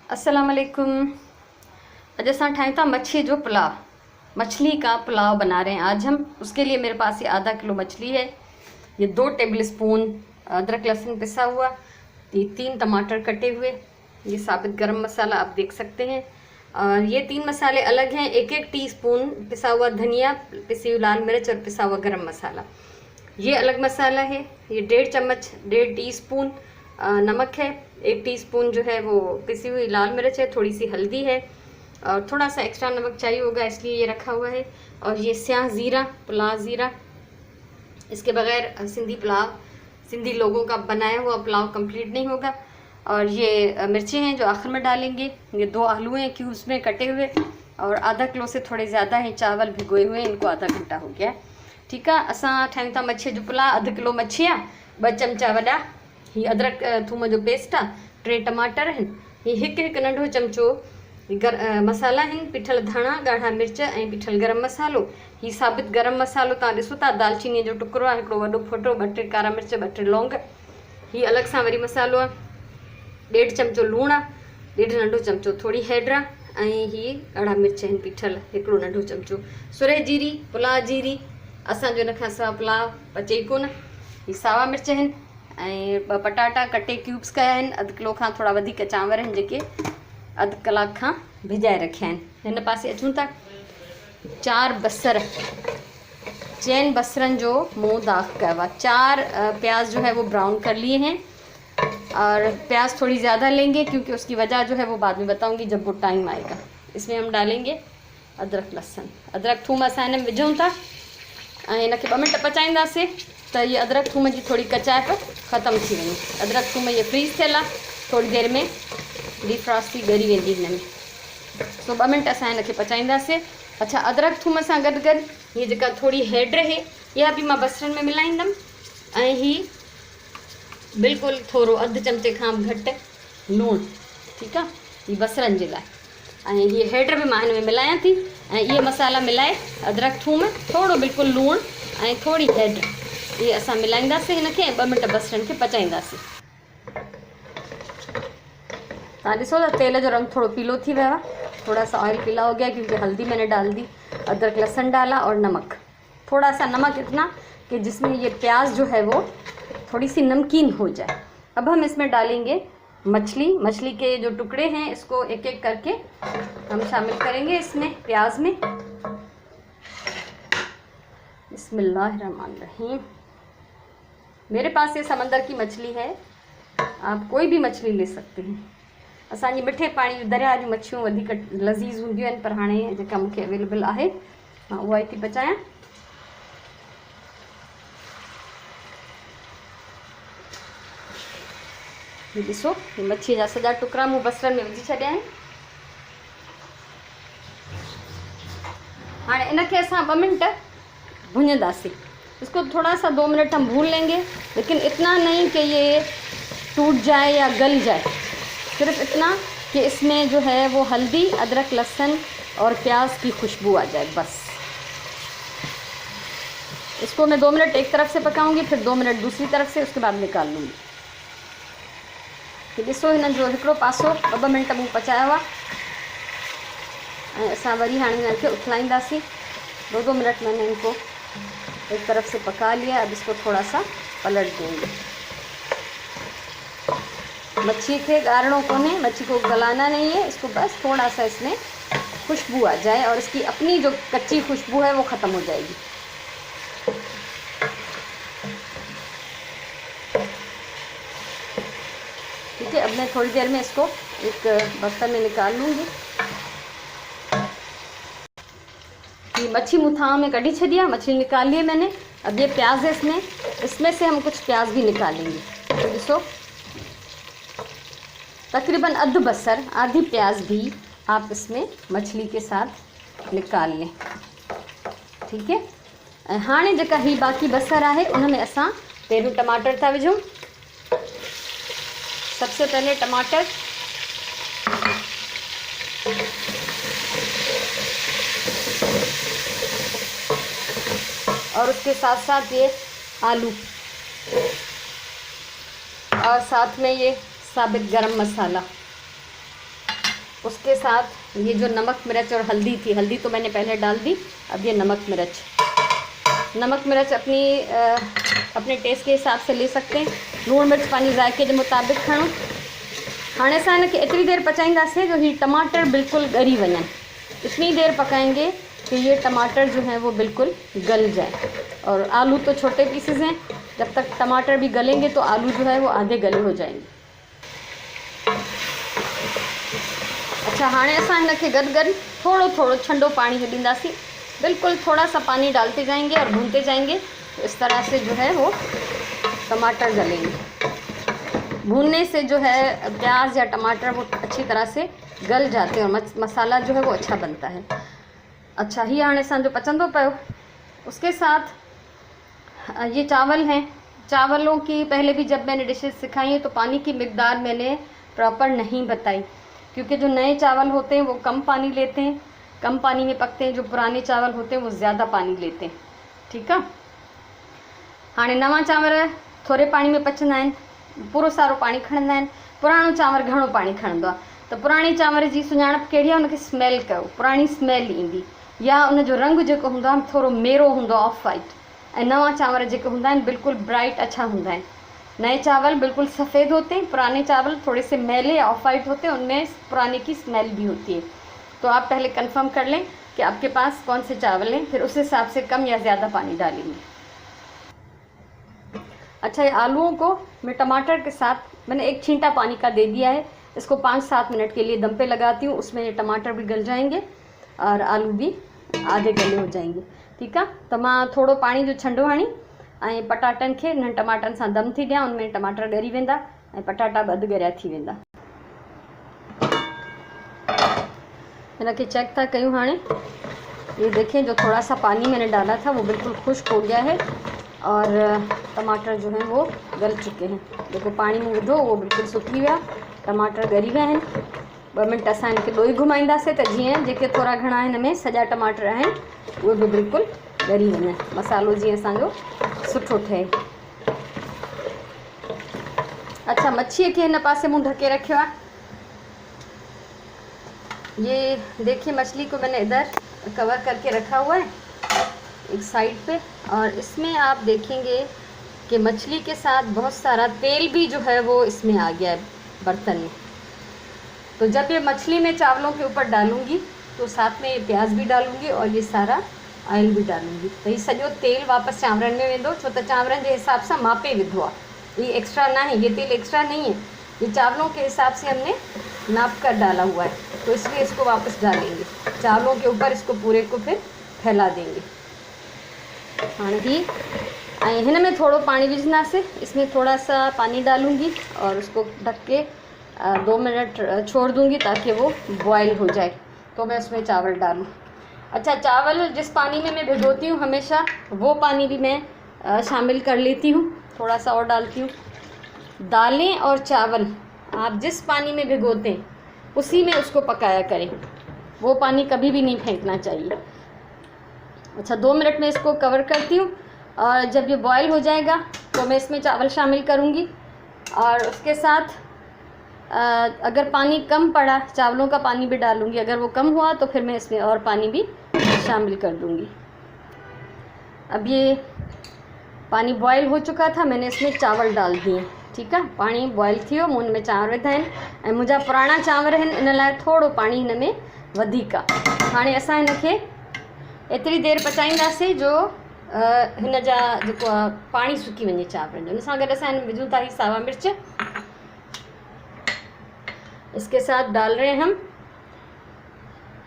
अस्सलाम वालेकुम। अॼु असां ठाहियूं था मच्छी जो पुलाव। मछली का पुलाव बना रहे हैं आज हम। उसके लिए मेरे पास ये आधा किलो मछली है, ये 2 टेबल स्पून अदरक लहसुन पिसा हुआ, ये 3 टमाटर कटे हुए, ये साबित गरम मसाला आप देख सकते हैं। और ये 3 मसाले अलग हैं, 1-1 टीस्पून पिसा हुआ धनिया, पिसी हुई लाल मिर्च और पिसा हुआ गरम मसाला, ये अलग मसाला है। ये 1.5 टीस्पून नमक है, 1 टीस्पून जो है वो पिसी हुई लाल मिर्च है, थोड़ी सी हल्दी है और थोड़ा सा एक्स्ट्रा नमक चाहिए होगा इसलिए ये रखा हुआ है। और ये स्याह ज़ीरा, पुलाव ज़ीरा, इसके बगैर सिंधी लोगों का बनाया हुआ पुलाव कंप्लीट नहीं होगा। और ये मिर्चें हैं जो आखिर में डालेंगे। ये 2 आलू हैं क्यूब्स में कटे हुए, और आधा किलो से थोड़े ज़्यादा हैं चावल भिगोए हुए, इनको आधा घंटा हो गया। ठीक है, असां ठाहियूं था मच्छी जो पुलाव। अधु किलो मच्छी आहे, 2 चमचा वॾा हीअ अदरक थूम जो पेस्ट आहे, 3 टमाटर आहिनि, हीअ हिकु नंढो चमचो मसाला आहिनि, पिठल धाणा, ॻाढ़ा मिर्च ऐं पिठल गरम मसालो। हीअ साबित गरम मसालो तव्हां ॾिसो था, दालचीनी जो टुकड़ो आहे, हिकिड़ो वॾो फोटो, 2-3 कारा मिर्च, 2-3 लौंग। हीअ अलॻि सां वरी मसालो आहे, 1.5 चमचो लूणु आहे, 1.5 नंढो चमचो थोरी हैड आहे, ऐं हीअ ॻाढ़ा मिर्च आहिनि पिठल, हिकिड़ो नंढो चमचो सुरे जीरी, पुलाव जीरी। असांजो इन खां सवाइ पुलाव पचे कोन। हीअ सावा मिर्च आहिनि ऐं 2 पटाटा कटे क्यूब्स कया आहिनि। अधु किलो खां थोड़ा वधीक चांवर आहिनि जेके अधु कलाक खां भिजाए रखिया आहिनि। हिन पासे अचूं था, 4 बसर, चइनि बसरनि जो मुंहुं दाग कया हुआ, 4 प्याज जो है वो ब्राउन कर लिए हैं। और प्याज थोड़ी ज़्यादा लेंगे क्योंकि उसकी वजह जो है वो बाद में बताऊंगी जब वो टाइम आएगा। इसमें हम डालेंगे अदरक लहसुन, अदरक थूम असां हिन में विझूं था ऐं हिनखे 2 मिंट पचाईंदासीं त ये अदरक थूम जी थोड़ी कचाइप ख़त्म थी वञे। अदरक थूम ये फ्रीज़ थियल आहे, थोड़ी देर में डिफ्रॉस्ट थी ॻरी वेंदी हिन में। सो 2 मिंट असां हिनखे पचाईंदासीं। अच्छा, अदरक थूम सां गॾु गॾु हीअ जेका थोड़ी हैड रहे इहा बि मां बसरनि में मिलाईंदमि, ऐं हीअ बिल्कुलु थोरो अधु चमचे खां बि घटि लूणु। ठीकु आहे, हीअ बसरनि जे लाइ, ऐं हीअ हैड बि मां हिन में मिलायां थी। ऐं इहे मसाला मिलाए, अदरक थूम, थोरो बिल्कुलु लूणु ऐं थोड़ी हैड, ये असां मिलाईंदासीं हिनखे ऐं 2 मिंट बसरनि खे पचाईंदासीं। तव्हां ॾिसो था तेल जो रंग थोड़ा पीलो थी वियो आहे, थोड़ा सा ऑयल पीला हो गया क्योंकि हल्दी मैंने डाल दी, अदरक लहसुन डाला और नमक, थोड़ा सा नमक इतना कि जिसमें ये प्याज जो है वो थोड़ी सी नमकीन हो जाए। अब हम इसमें डालेंगे मछली के जो टुकड़े हैं इसको एक-एक करके हम शामिल करेंगे इसमें, प्याज में। बिस्मिल्लाहिर्रहमानिर्रहीम। मेरे पास ये समंदर की मछली है, आप कोई भी मछली ले सकते हैं। असांजी मिठे पानी दरिया जी मच्छियूं वधीक लज़ीज़ हूंदियूं आहिनि, पर हाणे जेका मूंखे अवेलेबल आहे मां उहा ई थी पचायां। ये ॾिसो, ये मच्छी जा सॼा टुकड़ा मूं बसरनि में विझी छॾिया आहिनि। हाणे इनखे असां 2 मिंट भुञंदासीं। इसको थोड़ा सा 2 मिनट हम भून लेंगे, लेकिन इतना नहीं कि ये टूट जाए या गल जाए, सिर्फ इतना कि इसमें जो है वो हल्दी, अदरक लहसुन और प्याज की खुशबू आ जाए, बस। इसको मैं 2 मिनट एक तरफ से पकाऊंगी, फिर 2 मिनट दूसरी तरफ से, उसके बाद निकाल लूँगी। तो ॾिसो, हिन जो हिकिड़ो पासो 2 मिंट मूं पचाया हुआ, ऐं असां वरी हाणे हिनखे उथलाईंदासीं। 2-2 मिनट मैंने इनको एक तरफ से पका लिया। अब इसको थोड़ा सा पलट देंगे। मच्छी के गारणों को नहीं, मच्छी को गलाना नहीं है, इसको बस थोड़ा सा इसमें खुशबू आ जाए और इसकी अपनी जो कच्ची खुशबू है वो ख़त्म हो जाएगी। ठीक है, अब मैं थोड़ी देर में इसको एक बर्तन में निकाल लूँगी। ये मच्छी मुथाव में कढ़ी छड़ी है, मछली निकाल ली है मैंने। अब ये प्याज है इसमें से हम कुछ प्याज भी निकालेंगे। तो देखो, तकरीबन अध बसर, आधी प्याज भी आप इसमें मछली के साथ निकाल लें। ठीक है, हाणे जेका ही बाकी बसर है उनमें असां पहिरियों टमाटर था विझूं। सबसे पहले टमाटर, और उसके साथ साथ ये आलू, और साथ में ये साबित गरम मसाला, उसके साथ ये जो नमक मिर्च और हल्दी थी, हल्दी तो मैंने पहले डाल दी, अब ये नमक मिर्च अपने टेस्ट के हिसाब से ले सकते हैं। लूण मिर्च पानी जायके के मुताबिक खणो। हाणे असां इनखे एतिरी देर पचाईंदासीं जो ही टमाटर बिल्कुल ॻरी वञनि। इतनी देर पकाएंगे कि ये टमाटर जो है वो बिल्कुल गल जाए। और आलू तो छोटे पीसेस हैं, जब तक टमाटर भी गलेंगे तो आलू जो है वो आधे गले हो जाएंगे। अच्छा, हाणे असां इनखे गद थोड़ो थोड़ो ठंडो पानी ॾींदासीं। बिल्कुल थोड़ा सा पानी डालते जाएंगे और भूनते जाएंगे। तो इस तरह से जो है वो टमाटर गलेंगे। भूनने से जो है प्याज या टमाटर वो अच्छी तरह से गल जाते हैं और मसाला जो है वो अच्छा बनता है। अच्छा, ही हाणे असांजो पचंदो पियो। उसके साथ ये चावल हैं। चावलों की पहले भी जब मैंने डिशेस सिखाई हैं तो पानी की मिकदार मैंने प्रॉपर नहीं बताई, क्योंकि जो नए चावल होते हैं वो कम पानी लेते हैं, कम पानी में पकते हैं। जो पुराने चावल होते हैं वो ज़्यादा पानी लेते हैं। ठीक है। हाणे नवां चांवर थोड़े पानी में पचंदा आहिनि, पूरो सारो पानी खणंदा आहिनि। पुराणो चांवर घणो पानी खणंदो आहे। त पुराणे चांवर जी सुञाणप कहिड़ी आहे, उनखे स्मेल कयो, पुराणी स्मेल ईंदी। या उनजो रंग जेको हूंदो आहे थोरो मेरो हूंदो आहे, ऑफ वाइट। ऐं नवां चांवर जेके हूंदा आहिनि बिल्कुल ब्राइट अच्छा हूंदा आहिनि। नए चावल बिल्कुल सफ़ेद होते हैं, पुराने चावल थोड़े से मैले ऑफ वाइट होते हैं, उनमें पुराने की स्मेल भी होती है। तो आप पहले कंफर्म कर लें कि आपके पास कौन से चावल हैं, फिर उस हिसाब से कम या ज़्यादा पानी डालेंगे। अच्छा, ये आलूओं को मैं टमाटर के साथ मैंने एक छींटा पानी का दे दिया है। इसको 5-7 मिनट के लिए दम पे लगाती हूँ। उसमें ये टमाटर भी गल जाएंगे और आलू भी आधे गले हो जाएंगे। ठीक है। तो मां थोड़ो पानी जो छंडो हणी ऐं पटाटनि खे इन्हनि टमाटनि सां दम थी ॾियां। उनमें टमाटर ॻरी वेंदा ऐं पटाटा बि अधु ॻरिया थी वेंदा। इनके चेक था कयूं। हाणे ये देखें, जो थोड़ा सा पानी मैंने डाला था वो बिल्कुल खुश्क हो गया है और टमाटर जो हैं वो गल चुके हैं। देखो, पानी में विधो वो बिल्कुल सुकी विया, टमाटर ॻरी विया आहिनि। 2 मिंट असां इनखे ॾोई घुमाईंदासीं त जीअं जेके थोड़ा घणा हिन में सॼा टमाटर आहिनि उहे बि बिल्कुल ॻरी वञनि, मसालो जीअं असांजो सुठो ठहे। अच्छा, मच्छीअ खे हिन पासे मूं ढके रखियो आहे। ये देखिए, मछली को मैंने इधर कवर करके रखा हुआ है एक साइड पे, और इसमें आप देखेंगे कि मछली के साथ बहुत सारा तेल भी जो है वो इसमें आ गया है बर्तन में। तो जब ये मछली मैं चावलों के ऊपर डालूंगी तो साथ में ये प्याज भी डालूंगी और ये सारा ऑयल भी डालूंगी। तो ये सॼो तेल वापस चांवरनि में वेंदो, छो त चांवरनि जे हिसाब सां मापे विधो आहे। ये एक्स्ट्रा ना है, ये तेल एक्स्ट्रा नहीं है, ये चावलों के हिसाब से हमने नाप कर डाला हुआ है। तो इसलिए इसको वापस डालेंगे चावलों के ऊपर, इसको पूरे को फिर फैला देंगे। हाँ ही हिन में थोड़ो पानी विझंदासीं। इसमें थोड़ा सा पानी डालूंगी और उसको ढक के 2 मिनट छोड़ दूंगी ताकि वो बॉयल हो जाए। तो मैं उसमें चावल डालूँ। अच्छा, चावल जिस पानी में मैं भिगोती हूँ हमेशा वो पानी भी मैं शामिल कर लेती हूँ, थोड़ा सा और डालती हूँ। दालें और चावल आप जिस पानी में भिगोते हैं उसी में उसको पकाया करें, वो पानी कभी भी नहीं फेंकना चाहिए। अच्छा, 2 मिनट में इसको कवर करती हूँ और जब ये बॉयल हो जाएगा तो मैं इसमें चावल शामिल करूँगी। और उसके साथ अगर पानी कम पड़ा, चावलों का पानी भी डालूँगी। अगर वो कम हुआ तो फिर मैं इसमें और पानी भी शामिल कर दूँगी। अब ये पानी बॉयल हो चुका था, मैंने इसमें चावल डाल दिए। ठीक है, पानी बॉयल थियो, मूं में चांवर विधा आहिनि ऐं मुंहिंजा पुराणा चांवर आहिनि, इन लाइ थोड़ो पानी हिन में वधीक आहे। हाणे असां हिनखे एतिरी देर पचाईंदासीं जो हिन जा जेको आहे पाणी सुकी वञे चांवरनि जो। हिन सां गॾु असां हिन में विझूं था ही सावा मिर्च। इसके साथ डाल रहे हैं हम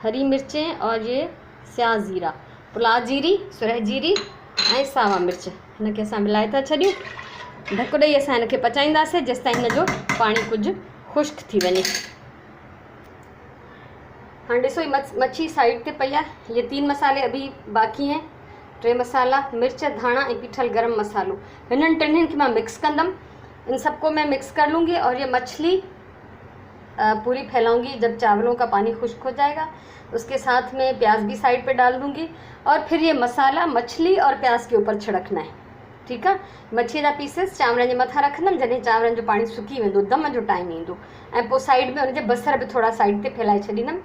हरी मिर्चें और ये स्या ज़ीरा, पुलाव जीरी, सुरह जीरी ऐं सावा मिर्च। हिनखे असां मिलाए था छॾियूं। ढक ॾेई असां हिनखे पचाईंदासीं जेसि ताईं हिन जो पाणी कुझु खुश्क थी वञे। हाँ, ॾिसो ही मच्छी साइड पे पई आहे। ये 3 मसाले अभी बाकी हैं, 3 मसाला, मिर्च, धाणा ऐं पीठल गरम मसालो। हिननि टिन्हिनि खे मां मिक्स कंदमि। इन सबको मैं मिक्स कर लूँगी और ये मछली पूरी फैलाऊंगी। जब चावलों का पानी खुश्क हो जाएगा उसके साथ में प्याज भी साइड पे डाल दूँगी और फिर ये मसाला मछली और प्याज के ऊपर छिड़कना है। ठीकु आहे। मच्छी जा पीसिस चांवरनि जे मथां रखंदमि जॾहिं चांवरनि जो पाणी सुकी वेंदो, दम जो टाइम ईंदो, ऐं पोइ साइड में हुनजे बसर बि थोरा साइड ते फैलाए छॾींदमि,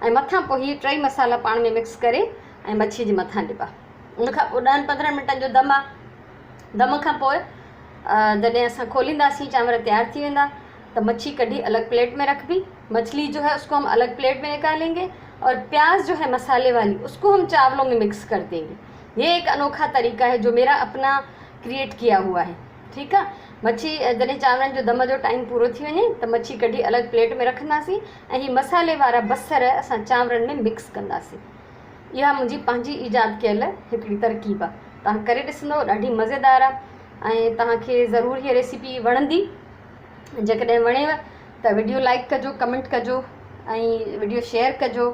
ऐं मथां पोइ हीअ टई मसाला पाण में मिक्स करे ऐं मच्छी जे मथां ॾिबा। उनखां पोइ 10-15 मिंटनि जो दम आहे। दम खां पोइ जॾहिं असां खोलींदासीं चांवर तैयार थी वेंदा, तो मच्छी कढ़ी अलग प्लेट में रख दी, मछली जो है उसको हम अलग प्लेट में निकालेंगे, और प्याज जो है मसाले वाली उसको हम चावलों में मिक्स कर देंगे। ये एक अनोखा तरीका है जो मेरा अपना क्रिएट किया हुआ है। ठीक है। मच्छी जॾहिं चांवरनि जो दम जो टाइम पूरो थी वञे तो मच्छी कढ़ी अलग प्लेट में रखंदासीं ऐं ही मसाले वारा बसर असां चांवरनि में मिक्स कंदासीं। इहा मुंहिंजी पंहिंजी ईजाद कयल हिकिड़ी तरकीब आहे, तव्हां करे ॾिसंदो, ॾाढी मज़ेदार आहे ऐं तव्हांखे ज़रूरु हीअ रेसिपी वणंदी। जेकॾहिं वणेव त वीडियो लाइक कजो, कमेंट कजो ऐं वीडियो शेयर कजो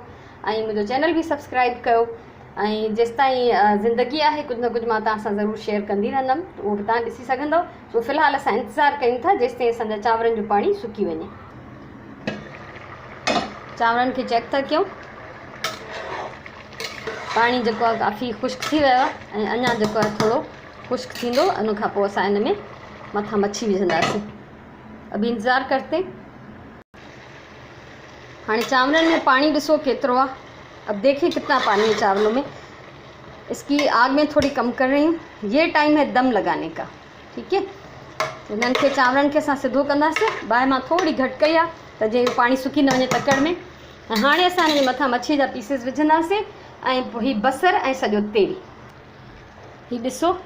ऐं मुंहिंजो चैनल बि सब्सक्राइब कयो। ऐं जेसिताईं ज़िंदगी आहे कुझु न कुझु मां तव्हां सां ज़रूरु शेयर कंदी रहंदमि, उहो बि तव्हां ॾिसी सघंदव। सो फ़िलहालु असां इंतज़ारु कयूं था जेसिताईं असांजा चांवरनि जो पाणी सुकी वञे। चांवरनि खे चेक था कयूं, पाणी जेको आहे काफ़ी ख़ुश्क थी वियो आहे ऐं अञा जेको आहे थोरो ख़ुश्क थींदो, उन खां पोइ असां हिन में मथां मच्छी विझंदासीं। अभी इंतज़ार करते। हाँ चावलों में पानी ॾिसो केतिरो आहे। अब देखिए कितना पानी है चावलों में। इसकी आग में थोड़ी कम कर रही हूँ। ये टाइम है दम लगाने का। ठीक है। इन्हनि खे चावरनि खे असां सिधो कंदासीं। बाहि मां थोड़ी घटि कई आहे त जीअं पाणी सुकी न वञे तकड़ में। ऐं हाणे असां हिन जे मथां मच्छी जा पीसिस विझंदासीं ऐं पोइ हीउ बसर ऐं सॼो तेल। हीउ ॾिसो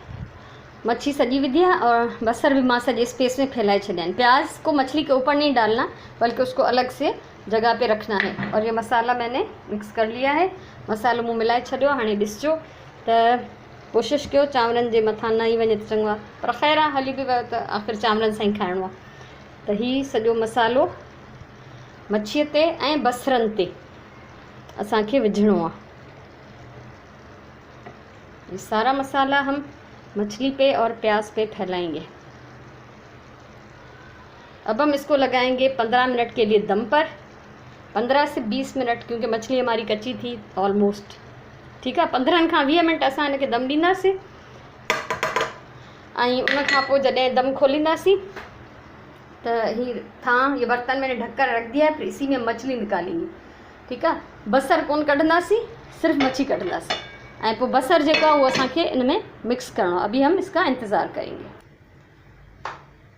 मच्छी सजी विधी है और बसर भी मां सजे स्पेस में फैलाए छॾिया आहिनि। प्याज को मछली के ऊपर नहीं डालना, बल्कि उसको अलग से जगह पे रखना है। और ये मसाला मैंने मिक्स कर लिया है। मसालो मूं मिलाए छॾियो। हाणे ॾिसजो त कोशिशि कयो चांवरनि जे मथां न ई वञे त चङो आहे, पर ख़ैर आहे हली बि वियो त आख़िर चांवरनि सां ई खाइणो आहे। त हीउ सॼो मसालो मच्छीअ ते ऐं बसरनि ते असांखे विझणो आहे। ये सारा मसाला हम मछली पे और प्याज पे फैलाएंगे। अब हम इसको लगाएंगे 15 मिनट के लिए दम पर, 15 से 20 मिनट, क्योंकि मछली हमारी कच्ची थी ऑलमोस्ट। ठीक है। 15 खां 20 मिनट असां हिनखे दम ॾींदासीं ऐं उन खां पोइ जॾहिं दम खोलींदासीं त ही थां ये बर्तन मैंने ढक कर रख दिया है, फिर इसी में मछली निकालेंगे। ठीक है। बसर कोन कढंदासीं, सिर्फ मच्छी कढंदासीं ऐं पोइ बसर जेको आहे उहो असांखे इनमें मिक्स करिणो आहे। अभी हम इसका इंतज़ार करेंगे।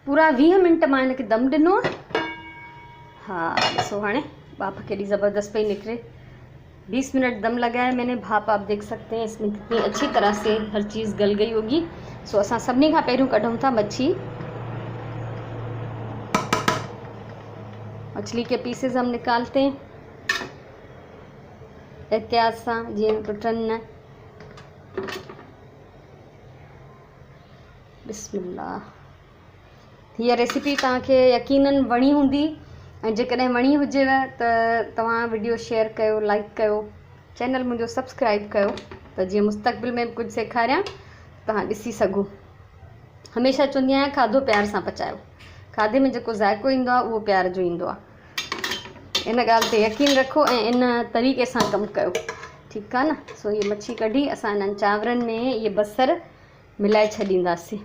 पूरा 20 मिनट मां इनखे दम ॾिनो आहे। हाँ ॾिसो हाणे भाप केॾी ज़बरदस्त पई निकिरे। 20 मिनट दम लगाया मैंने, भाप आप देख सकते हैं इसमें कितनी अच्छी तरह से हर चीज़ गल गई होगी। सो असां सभिनी खां पहिरियों कढूं था मच्छी। मछली के पीसेस हम निकालते हैं एहतियात सां, जीअं टुटनि न। बिस्मिल्लाह। हीअ रेसिपी तव्हांखे यकीनन वणी हूंदी ऐं जेकॾहिं वणी हुजेव त तव्हां वीडियो शेयर कयो, लाइक कयो, चैनल मुंहिंजो सब्सक्राइब कयो त जीअं मुस्तक़बिल में कुझु सेखारियां तव्हां ॾिसी सघो। हमेशह चवंदी आहियां खाधो प्यार सां पचायो। खाधे में जेको ज़ाइको ईंदो आहे उहो प्यार जो ईंदो आहे। इन ॻाल्हि ते यकीन रखो ऐं इन तरीक़े सां कमु कयो। ठीकु आहे न। सो ये मच्छी कढी असां हिननि चांवरनि में ये बसर मिलाए छॾींदासीं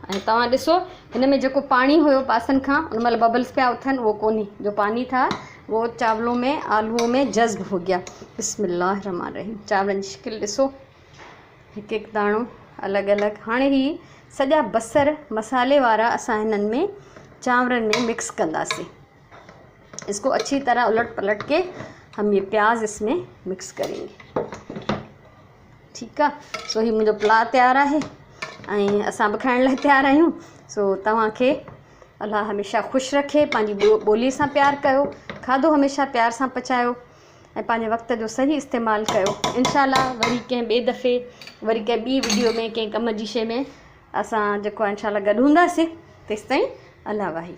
ऐं तव्हां ॾिसो हिन में जेको पाणी हुयो पासनि खां उन महिल बबल्स पिया उथनि, उहो कोन्हे। जो पानी था वो चावलों में आलूओं में जज़्ब हो गया। बिस्मिल्लाह रहमान रहीम। चावरनि जी शिकिल ॾिसो, हिकु हिकु दाणो अलॻि अलॻि। हाणे ही सॼा बसर मसाले वारा असां हिननि में चावरनि में मिक्स कंदासीं। इसको अच्छी तरह उलट पलट के हम ये प्याज इसमें मिक्स करेंगे। ठीक है। सो ही मुंहिंजो पुलाव तैयार है ऐं असां बि खाइण लाइ तैयार आहियूं। सो तव्हांखे अल्लाह हमेशह ख़ुशि रखे, पंहिंजी ॿोली सां प्यार कयो, खाधो हमेशह प्यार सां पचायो ऐं पंहिंजे वक़्त जो सही इस्तेमालु कयो। इंशाल्लाह वरी कंहिं ॿिए दफ़े वरी कंहिं ॿी वीडियो में कंहिं कम जी शइ में असां जेको आहे इंशाल्लाह गॾु हूंदासीं। तेसिताईं अल्लाह वाही।